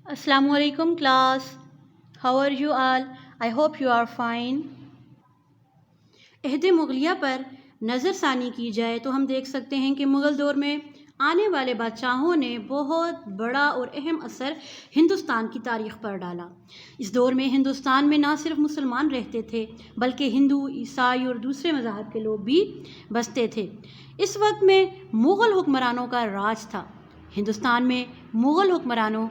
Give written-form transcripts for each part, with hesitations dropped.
Assalamu alaikum class. How are you all? I hope you are fine. عہد مغلیہ پر نظر ثانی کی جائے تو ہم دیکھ سکتے ہیں کہ مغل دور میں آنے والے بادشاہوں نے بہت بڑا اور اہم اثر ہندوستان کی تاریخ پر ڈالا۔ اس دور میں ہندوستان میں نہ صرف مسلمان رہتے تھے بلکہ ہندو، عیسائی اور دوسرے مذاہب کے لوگ بھی بستے تھے۔ اس وقت میں مغل حکمرانوں کا راج تھا۔ ہندوستان میں مغل حکمرانوں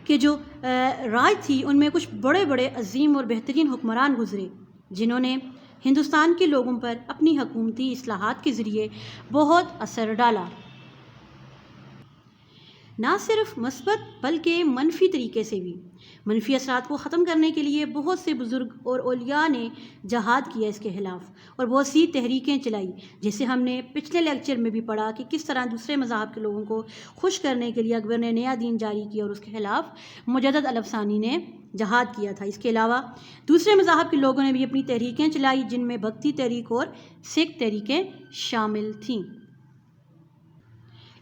کہ جو راج تھی ان میں کچھ بڑے بڑے عظیم اور بہترین حکمران گزرے جنہوں نے ہندوستان کے لوگوں پر اپنی حکومتی اصلاحات کے ذریعے بہت اثر ڈالا۔ نہ صرف مثبت بلکہ منفی طریقے سے بھی۔ منفی اثرات کو ختم کرنے کے لیے بہت سے بزرگ اور اولیاء نے جہاد کیا اس کے خلاف اور بہت سی تحریکیں چلائی، جیسے ہم نے پچھلے لیکچر میں بھی پڑھا کہ کس طرح دوسرے مذاہب کے لوگوں کو خوش کرنے کے لیے اکبر نے نیا دین جاری کیا اور اس کے خلاف مجدد الف ثانی نے جہاد کیا تھا۔ اس کے علاوہ دوسرے مذاہب کے لوگوں نے بھی اپنی تحریکیں چلائی جن میں بھکتی تحریک اور سکھ تحریکیں شامل تھیں۔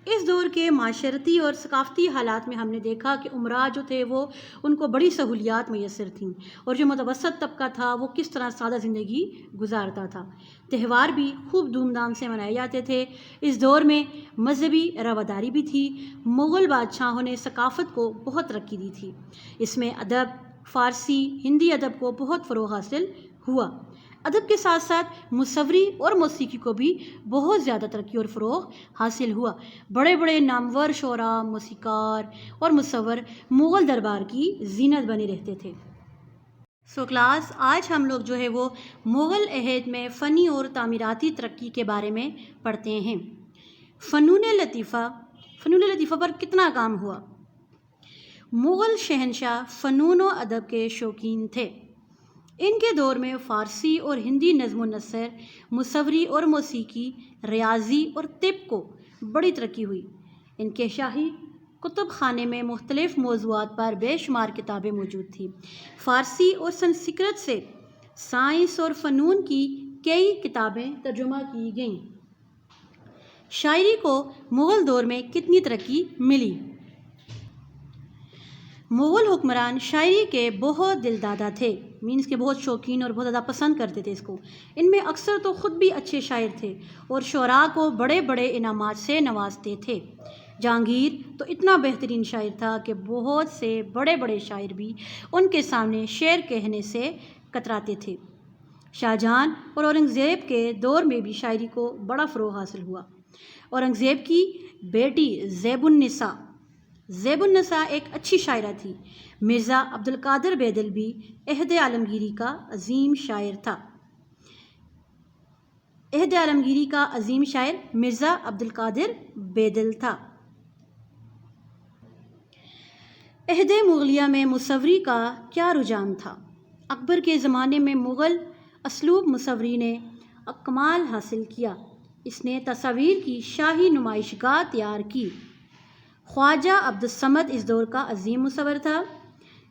اس دور کے معاشرتی اور ثقافتی حالات میں ہم نے دیکھا کہ امراء جو تھے وہ ان کو بڑی سہولیات میسر تھیں اور جو متوسط طبقہ تھا وہ کس طرح سادہ زندگی گزارتا تھا۔ تہوار بھی خوب دھوم دھام سے منائے جاتے تھے۔ اس دور میں مذہبی رواداری بھی تھی۔ مغل بادشاہوں نے ثقافت کو بہت ترقی دی تھی۔ اس میں ادب، فارسی، ہندی ادب کو بہت فروغ حاصل ہوا۔ ادب کے ساتھ ساتھ مصوری اور موسیقی کو بھی بہت زیادہ ترقی اور فروغ حاصل ہوا۔ بڑے بڑے نامور شعراء، موسیقار اور مصور مغل دربار کی زینت بنے رہتے تھے۔ کلاس آج ہم لوگ جو ہے وہ مغل عہد میں فنی اور تعمیراتی ترقی کے بارے میں پڑھتے ہیں۔ فنون لطیفہ پر کتنا کام ہوا؟ مغل شہنشاہ فنون و ادب کے شوقین تھے۔ ان کے دور میں فارسی اور ہندی نظم و نثر، مصوری اور موسیقی، ریاضی اور طب کو بڑی ترقی ہوئی۔ ان کے شاہی کتب خانے میں مختلف موضوعات پر بے شمار کتابیں موجود تھیں۔ فارسی اور سنسکرت سے سائنس اور فنون کی کئی کتابیں ترجمہ کی گئیں۔ شاعری کو مغل دور میں کتنی ترقی ملی؟ مغل حکمران شاعری کے بہت دلدادہ تھے، مینس کے بہت شوقین اور بہت زیادہ پسند کرتے تھے اس کو۔ ان میں اکثر تو خود بھی اچھے شاعر تھے اور شعراء کو بڑے بڑے انعامات سے نوازتے تھے۔ جہانگیر تو اتنا بہترین شاعر تھا کہ بہت سے بڑے بڑے شاعر بھی ان کے سامنے شعر کہنے سے کتراتے تھے۔ شاہجہاں اور اورنگزیب کے دور میں بھی شاعری کو بڑا فروغ حاصل ہوا۔ اورنگزیب کی بیٹی زیب النساء ایک اچھی شاعرہ تھی۔ مرزا عبدالقادر بیدل بھی عہد عالمگیری کا عظیم شاعر تھا۔ عہد عالمگیری کا عظیم شاعر مرزا عبدالقادر بیدل تھا۔ عہد مغلیہ میں مصوری کا کیا رجحان تھا؟ اکبر کے زمانے میں مغل اسلوب مصوری نے کمال حاصل کیا۔ اس نے تصاویر کی شاہی نمائش گاہ تیار کی۔ خواجہ عبدالصمد اس دور کا عظیم مصور تھا۔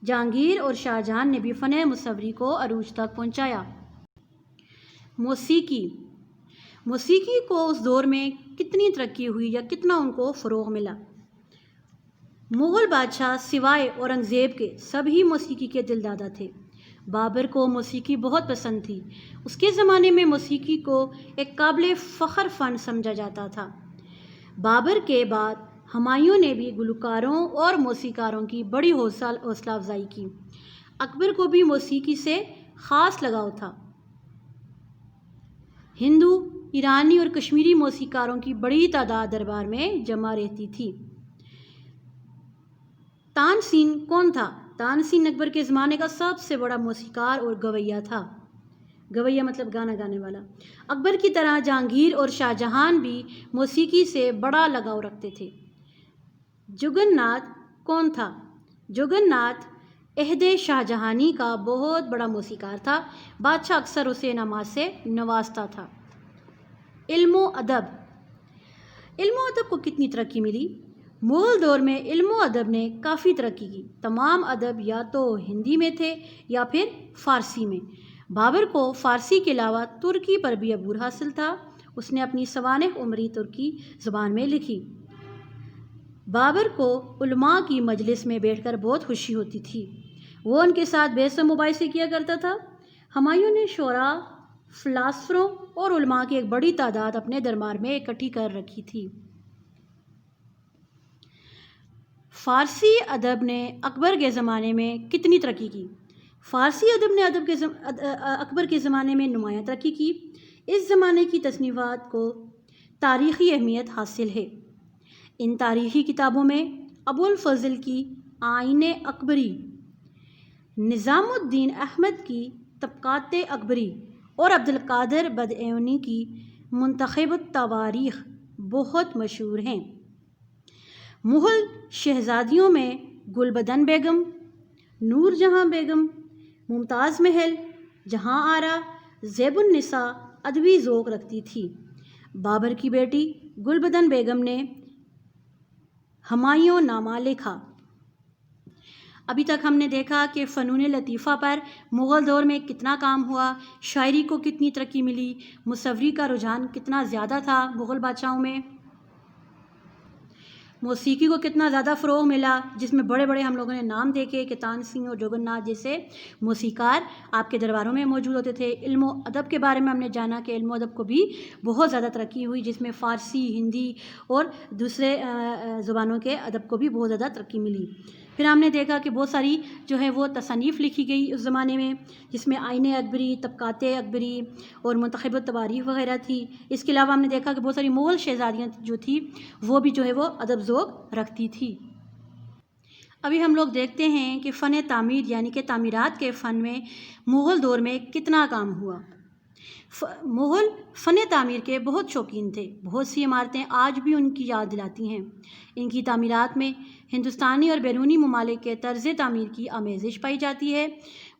جہانگیر اور شاہجہاں نے بھی فن مصوری کو عروج تک پہنچایا۔ موسیقی کو اس دور میں کتنی ترقی ہوئی یا کتنا ان کو فروغ ملا؟ مغل بادشاہ سوائے اورنگزیب کے سبھی موسیقی کے دلدادہ تھے۔ بابر کو موسیقی بہت پسند تھی۔ اس کے زمانے میں موسیقی کو ایک قابل فخر فن سمجھا جاتا تھا۔ بابر کے بعد ہمایوں نے بھی گلوکاروں اور موسیقاروں کی بڑی حوصلہ افزائی کی۔ اکبر کو بھی موسیقی سے خاص لگاؤ تھا۔ ہندو، ایرانی اور کشمیری موسیقاروں کی بڑی تعداد دربار میں جمع رہتی تھی۔ تانسین کون تھا؟ تانسین اکبر کے زمانے کا سب سے بڑا موسیقار اور گویّا تھا۔ گویّا مطلب گانا گانے والا۔ اکبر کی طرح جہانگیر اور شاہجہاں بھی موسیقی سے بڑا لگاؤ رکھتے تھے۔ جگن ناتھ کون تھا؟ جگن ناتھ عہد شاہجہانی کا بہت بڑا موسیقار تھا۔ بادشاہ اکثر اسے انعامات سے نوازتا تھا۔ علم و ادب کو کتنی ترقی ملی؟ مغل دور میں علم و ادب نے کافی ترقی کی۔ تمام ادب یا تو ہندی میں تھے یا پھر فارسی میں۔ بابر کو فارسی کے علاوہ ترکی پر بھی عبور حاصل تھا۔ اس نے اپنی سوانح عمری ترکی زبان میں لکھی۔ بابر کو علماء کی مجلس میں بیٹھ کر بہت خوشی ہوتی تھی، وہ ان کے ساتھ بحث و مباحثے کیا کرتا تھا۔ ہمایوں نے شعراء، فلاسفروں اور علماء کی ایک بڑی تعداد اپنے دربار میں اکٹھی کر رکھی تھی۔ فارسی ادب نے اکبر کے زمانے میں کتنی ترقی کی؟ فارسی ادب نے اکبر کے زمانے میں نمایاں ترقی کی۔ اس زمانے کی تصنیفات کو تاریخی اہمیت حاصل ہے۔ ان تاریخی کتابوں میں ابو الفضل کی آئین اکبری، نظام الدین احمد کی طبقات اکبری اور عبدالقادر بدعونی کی منتخب التواریخ بہت مشہور ہیں۔ مغل شہزادیوں میں گل بدن بیگم، نور جہاں بیگم، ممتاز محل، جہاں آرا، زیب النساء ادبی ذوق رکھتی تھی۔ بابر کی بیٹی گل بدن بیگم نے ہمایوں نامہ لکھا۔ ابھی تک ہم نے دیکھا کہ فنون لطیفہ پر مغل دور میں کتنا کام ہوا، شاعری کو کتنی ترقی ملی، مصوری کا رجحان کتنا زیادہ تھا مغل بادشاہوں میں، موسیقی کو کتنا زیادہ فروغ ملا، جس میں بڑے بڑے ہم لوگوں نے نام دیکھے کہ تان سنگھ اور جوگن ناتھ جیسے موسیقار آپ کے درباروں میں موجود ہوتے تھے۔ علم و ادب کے بارے میں ہم نے جانا کہ علم و ادب کو بھی بہت زیادہ ترقی ہوئی، جس میں فارسی، ہندی اور دوسرے زبانوں کے ادب کو بھی بہت زیادہ ترقی ملی۔ پھر ہم نے دیکھا کہ بہت ساری جو ہے وہ تصانیف لکھی گئی اس زمانے میں، جس میں آئین اکبری، طبقات اکبری اور منتخب التواریخ وغیرہ تھی۔ اس کے علاوہ ہم نے دیکھا کہ بہت ساری مغل شہزادیاں جو تھی وہ بھی جو ہے وہ ادب ذوق رکھتی تھی۔ ابھی ہم لوگ دیکھتے ہیں کہ فن تعمیر یعنی کہ تعمیرات کے فن میں مغل دور میں کتنا کام ہوا۔ مغل فن تعمیر کے بہت شوقین تھے، بہت سی عمارتیں آج بھی ان کی یاد دلاتی ہیں۔ ان کی تعمیرات میں ہندوستانی اور بیرونی ممالک کے طرز تعمیر کی آمیزش پائی جاتی ہے۔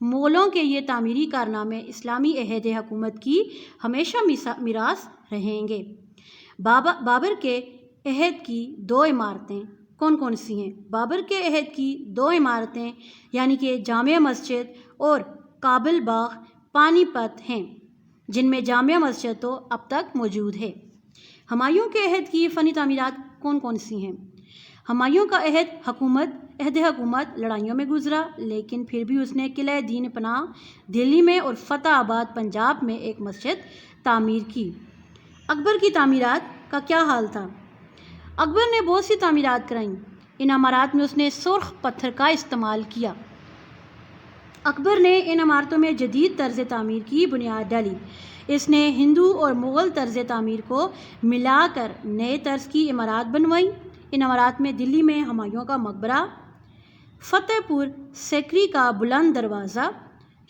مغلوں کے یہ تعمیری کارنامے اسلامی عہد حکومت کی ہمیشہ میراث رہیں گے۔ بابر کے عہد کی دو عمارتیں کون کون سی ہیں؟ بابر کے عہد کی دو عمارتیں یعنی کہ جامع مسجد اور کابل باغ پانی پت ہیں، جن میں جامع مسجد تو اب تک موجود ہے۔ ہمایوں کے عہد کی فنی تعمیرات کون کون سی ہیں؟ ہمایوں کا عہد حکومت لڑائیوں میں گزرا، لیکن پھر بھی اس نے قلعہ دین پناہ دلی میں اور فتح آباد پنجاب میں ایک مسجد تعمیر کی۔ اکبر کی تعمیرات کا کیا حال تھا؟ اکبر نے بہت سی تعمیرات کرائیں۔ ان عمارات میں اس نے سرخ پتھر کا استعمال کیا۔ اکبر نے ان عمارتوں میں جدید طرز تعمیر کی بنیاد ڈالی۔ اس نے ہندو اور مغل طرز تعمیر کو ملا کر نئے طرز کی عمارات بنوائیں۔ ان عمارات میں دلی میں ہمایوں کا مقبرہ، فتح پور سیکری کا بلند دروازہ،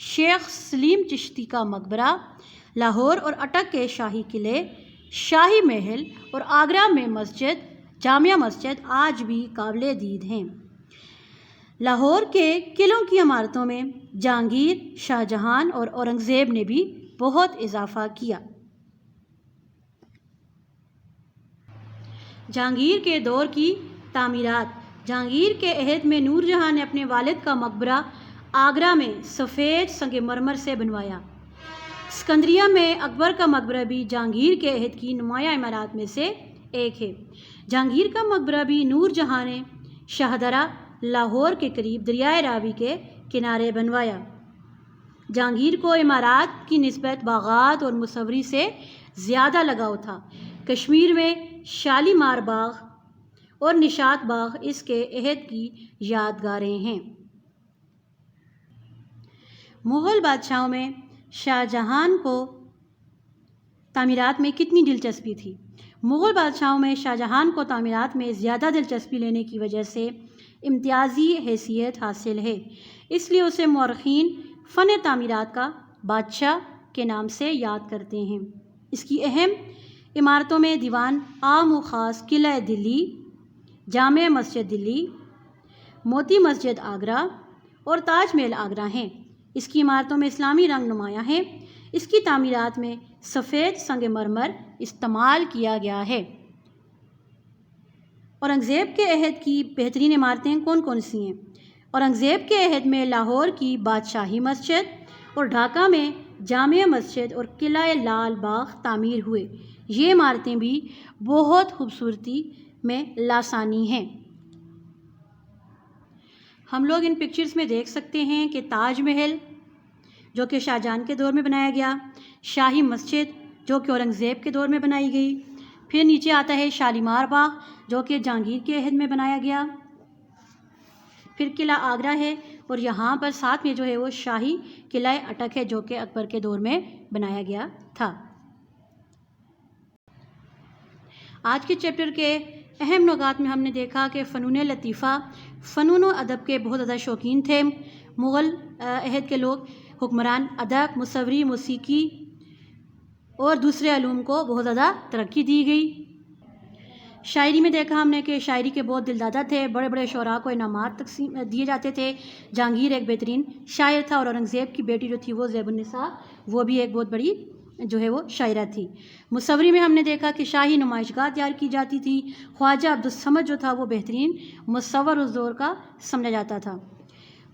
شیخ سلیم چشتی کا مقبرہ، لاہور اور اٹک کے شاہی قلعے، شاہی محل اور آگرہ میں جامع مسجد آج بھی قابل دید ہیں۔ لاہور کے قلعوں کی عمارتوں میں جہانگیر، شاہ جہاں اور اورنگزیب نے بھی بہت اضافہ کیا۔ جہانگیر کے دور کی تعمیرات۔ جہانگیر کے عہد میں نور جہاں نے اپنے والد کا مقبرہ آگرہ میں سفید سنگ مرمر سے بنوایا۔ اسکندریہ میں اکبر کا مقبرہ بھی جہانگیر کے عہد کی نمایاں عمارات میں سے ایک ہے۔ جہانگیر کا مقبرہ بھی نور جہاں نے شاہدرہ لاہور کے قریب دریائے راوی کے کنارے بنوایا۔ جہانگیر کو عمارات کی نسبت باغات اور مصوری سے زیادہ لگاؤ تھا۔ کشمیر میں شالیمار باغ اور نشاط باغ اس کے عہد کی یادگاریں ہیں۔ مغل بادشاہوں میں شاہ جہاں کو تعمیرات میں کتنی دلچسپی تھی؟ مغل بادشاہوں میں شاہ جہاں کو تعمیرات میں زیادہ دلچسپی لینے کی وجہ سے امتیازی حیثیت حاصل ہے، اس لیے اسے مورخین فن تعمیرات کا بادشاہ کے نام سے یاد کرتے ہیں۔ اس کی اہم عمارتوں میں دیوان عام و خاص قلعہ دلی، جامع مسجد دلی، موتی مسجد آگرہ اور تاج محل آگرہ ہیں۔ اس کی عمارتوں میں اسلامی رنگ نمایاں ہیں۔ اس کی تعمیرات میں سفید سنگ مرمر استعمال کیا گیا ہے۔ اورنگزیب کے عہد کی بہترین عمارتیں کون کون سی ہیں؟ اورنگزیب کے عہد میں لاہور کی بادشاہی مسجد اور ڈھاکہ میں جامع مسجد اور قلعہ لال باغ تعمیر ہوئے۔ یہ عمارتیں بھی بہت خوبصورتی میں لاسانی ہیں۔ ہم لوگ ان پکچرز میں دیکھ سکتے ہیں کہ تاج محل جو کہ شاہجہاں کے دور میں بنایا گیا، شاہی مسجد جو کہ اورنگزیب کے دور میں بنائی گئی، پھر نیچے آتا ہے شالیمار باغ جو کہ جہانگیر کے عہد میں بنایا گیا، پھر قلعہ آگرہ ہے، اور یہاں پر ساتھ میں جو ہے وہ شاہی قلعہ اٹک ہے جو کہ اکبر کے دور میں بنایا گیا تھا۔ آج کے چیپٹر کے اہم نکات میں ہم نے دیکھا کہ فنون لطیفہ، فنون و ادب کے بہت زیادہ شوقین تھے مغل عہد کے لوگ، حکمران ادب، مصوری، موسیقی اور دوسرے علوم کو بہت زیادہ ترقی دی گئی۔ شاعری میں دیکھا ہم نے کہ شاعری کے بہت دلدادہ تھے، بڑے بڑے شعراء کو انعامات تقسیم دیے جاتے تھے۔ جہانگیر ایک بہترین شاعر تھا، اور اورنگزیب کی بیٹی جو تھی وہ زیب النساء، وہ بھی ایک بہت بڑی جو ہے وہ شاعرہ تھی۔ مصوری میں ہم نے دیکھا کہ شاہی نمائش گاہ تیار کی جاتی تھی۔ خواجہ عبدالصمد جو تھا وہ بہترین مصور اس دور کا سمجھا جاتا تھا۔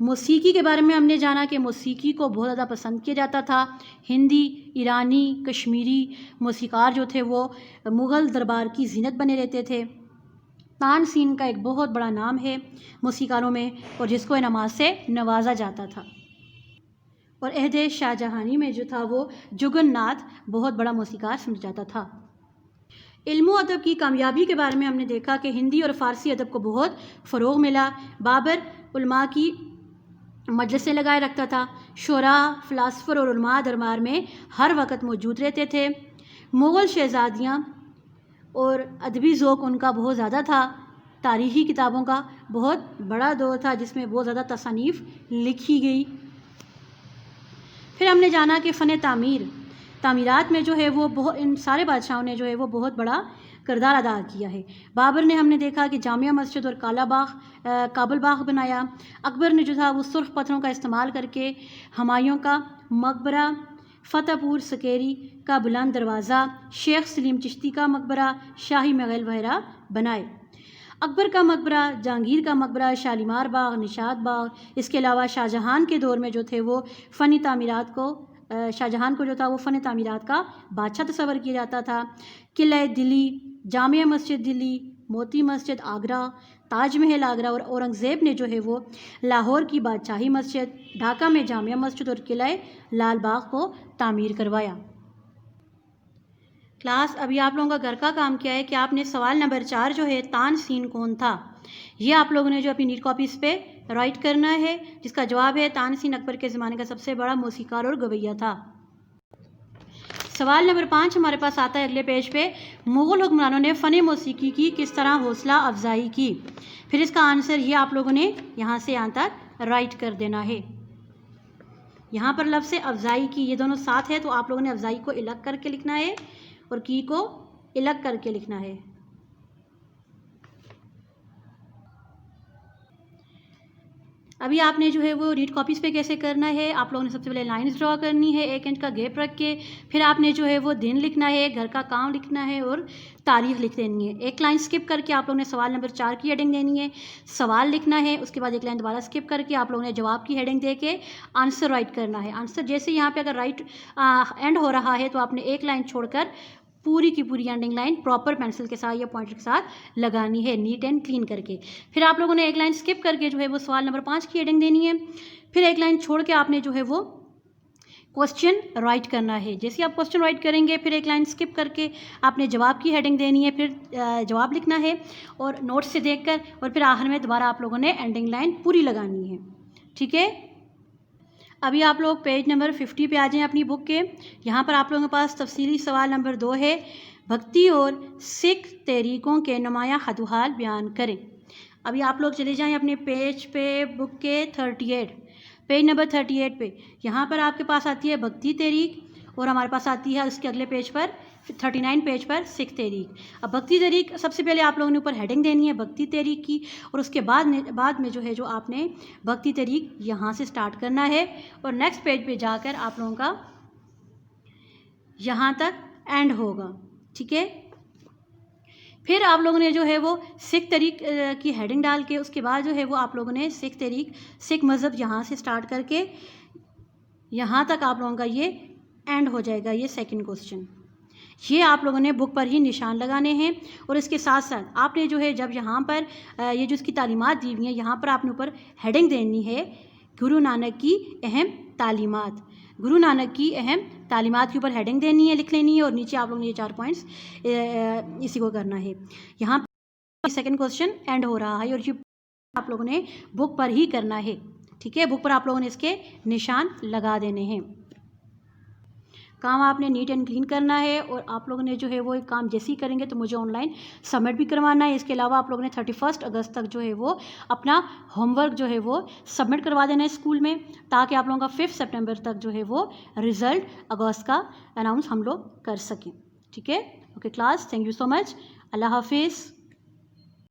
موسیقی کے بارے میں ہم نے جانا کہ موسیقی کو بہت زیادہ پسند کیا جاتا تھا۔ ہندی، ایرانی، کشمیری موسیقار جو تھے وہ مغل دربار کی زینت بنے رہتے تھے۔ تان سین کا ایک بہت بڑا نام ہے موسیقاروں میں، اور جس کو انعامات سے نوازا جاتا تھا۔ اور عہد شاہجہانی میں جو تھا وہ جگن ناتھ بہت بڑا موسیقار سمجھا جاتا تھا۔ علم و ادب کی کامیابی کے بارے میں ہم نے دیکھا کہ ہندی اور فارسی ادب کو بہت فروغ ملا۔ بابر علماء کی مجلسیں لگائے رکھتا تھا۔ شعراء، فلاسفر اور علماء دربار میں ہر وقت موجود رہتے تھے۔ مغل شہزادیاں اور ادبی ذوق ان کا بہت زیادہ تھا۔ تاریخی کتابوں کا بہت بڑا دور تھا جس میں بہت زیادہ تصانیف لکھی گئی۔ پھر ہم نے جانا کہ فن تعمیرات میں جو ہے وہ ان سارے بادشاہوں نے جو ہے وہ بہت بڑا کردار ادا کیا ہے۔ بابر نے ہم نے دیکھا کہ جامع مسجد اور کابل باغ بنایا۔ اکبر نے جو تھا وہ سرخ پتھروں کا استعمال کر کے ہمایوں کا مقبرہ، فتح پور سکیری کا بلند دروازہ، شیخ سلیم چشتی کا مقبرہ، شاہی محل وغیرہ بنائے۔ اکبر کا مقبرہ، جہانگیر کا مقبرہ، شالیمار باغ، نشاط باغ، اس کے علاوہ شاہجہاں کے دور میں جو تھے وہ شاہجہاں کو جو تھا وہ فن تعمیرات کا بادشاہ تصور کیا جاتا تھا۔ قلعہ دلی، جامع مسجد دلی، موتی مسجد آگرہ، تاج محل آگرہ، اور اورنگزیب نے جو ہے وہ لاہور کی بادشاہی مسجد، ڈھاکہ میں جامع مسجد اور قلعہ لال باغ کو تعمیر کروایا۔ کلاس ابھی آپ لوگوں کا گھر کا کام کیا ہے کہ آپ نے سوال نمبر 4 جو ہے تان سین کون تھا، یہ آپ لوگوں نے جو اپنی نیٹ کاپیز پہ رائٹ کرنا ہے، جس کا جواب ہے تان سین اکبر کے زمانے کا سب سے بڑا موسیقار اور گویہ تھا۔ سوال نمبر 5 ہمارے پاس آتا ہے اگلے پیج پہ، مغل حکمرانوں نے فن موسیقی کی کس طرح حوصلہ افزائی کی؟ پھر اس کا آنسر یہ آپ لوگوں نے یہاں سے یہاں تک رائٹ کر دینا ہے۔ یہاں پر لفظ افزائی کی یہ دونوں ساتھ ہے تو آپ لوگوں نے افزائی کو الگ کر کے لکھنا ہے اور کی کو الگ کر کے لکھنا ہے۔ ابھی آپ نے جو ہے وہ ریڈ کاپیز پہ کیسے کرنا ہے، آپ لوگوں نے سب سے پہلے لائنز ڈرا کرنی ہے 1 انچ کا گیپ رکھ کے، پھر آپ نے جو ہے وہ دن لکھنا ہے، گھر کا کام لکھنا ہے اور تاریخ لکھ دینی ہے۔ ایک لائن سکپ کر کے آپ لوگوں نے سوال نمبر 4 کی ہیڈنگ دینی ہے، سوال لکھنا ہے، اس کے بعد ایک لائن دوبارہ سکپ کر کے آپ لوگوں نے جواب کی ہیڈنگ دے کے آنسر رائٹ کرنا ہے۔ آنسر جیسے یہاں پہ اگر رائٹ اینڈ ہو رہا ہے تو آپ نے ایک لائن چھوڑ کر پوری کی پوری اینڈنگ لائن پراپر پینسل کے ساتھ یا پوائنٹر کے ساتھ لگانی ہے، نیٹ اینڈ کلین کر کے۔ پھر آپ لوگوں نے ایک لائن سکپ کر کے جو ہے وہ سوال نمبر 5 کی ہیڈنگ دینی ہے، پھر ایک لائن چھوڑ کے آپ نے جو ہے وہ کوسچن رائٹ کرنا ہے۔ جیسے آپ کوسچن رائٹ کریں گے پھر ایک لائن سکپ کر کے آپ نے جواب کی ہیڈنگ دینی ہے، پھر جواب لکھنا ہے اور نوٹ سے دیکھ کر، اور پھر آخر میں دوبارہ آپ لوگوں نے اینڈنگ لائن پوری لگانی ہے، ٹھیک ہے۔ ابھی آپ لوگ پیج نمبر 50 پہ آ جائیں اپنی بک کے، یہاں پر آپ لوگوں کے پاس تفصیلی سوال نمبر 2 ہے، بھکتی اور سکھ تحریکوں کے نمایاں خط و حال بیان کریں۔ ابھی آپ لوگ چلے جائیں اپنے پیج پہ بک کے 38 پیج نمبر 38 پہ، یہاں پر آپ کے پاس آتی ہے بھکتی تحریک اور ہمارے پاس آتی ہے اس کے اگلے پیج پر 39 پیج پر سکھ تحریک۔ اب بھکتی تحریک سب سے پہلے آپ لوگوں نے اوپر ہیڈنگ دینی ہے بھکتی تحریک کی، اور اس کے بعد میں جو ہے جو آپ نے بھکتی تحریک یہاں سے سٹارٹ کرنا ہے اور نیکسٹ پیج پہ جا کر آپ لوگوں کا یہاں تک اینڈ ہوگا، ٹھیک ہے۔ پھر آپ لوگوں نے جو ہے وہ سکھ تحریک کی ہیڈنگ ڈال کے اس کے بعد جو ہے وہ آپ لوگوں نے سکھ تحریک، سکھ مذہب یہاں سے سٹارٹ کر کے یہاں تک آپ لوگوں کا یہ اینڈ ہو جائے گا، یہ سیکنڈ کوسچن۔ یہ آپ لوگوں نے بک پر ہی نشان لگانے ہیں، اور اس کے ساتھ ساتھ آپ نے جو ہے جب یہاں پر یہ جو اس کی تعلیمات دی ہوئی ہیں یہاں پر آپ نے اوپر ہیڈنگ دینی ہے گرو نانک کی اہم تعلیمات. گرو نانک کی اہم تعلیمات کے اوپر ہیڈنگ دینی ہے، لکھ لینی ہے، اور نیچے آپ لوگوں نے یہ 4 پوائنٹس اسی کو کرنا ہے. یہاں پر سیکنڈ کوسچن اینڈ ہو رہا ہے، اور یہ آپ لوگوں نے بک پر ہی کرنا ہے. ٹھیک ہے، بک پر آپ لوگوں نے اس کے نشان لگا دینے ہیں. کام آپ نے نیٹ اینڈ کلین کرنا ہے، اور آپ لوگوں نے جو ہے وہ ایک کام جیسے ہی کریں گے تو مجھے آن لائن سبمٹ بھی کروانا ہے. اس کے علاوہ آپ لوگوں نے 31 اگست تک جو ہے وہ اپنا ہوم ورک جو ہے وہ سبمٹ کروا دینا ہے اسکول میں، تاکہ آپ لوگوں کا 5 سپٹمبر تک جو ہے وہ رزلٹ اگست کا اناؤنس ہم لوگ کر سکیں. ٹھیک ہے، okay class, thank you so much. اللہ حافظ.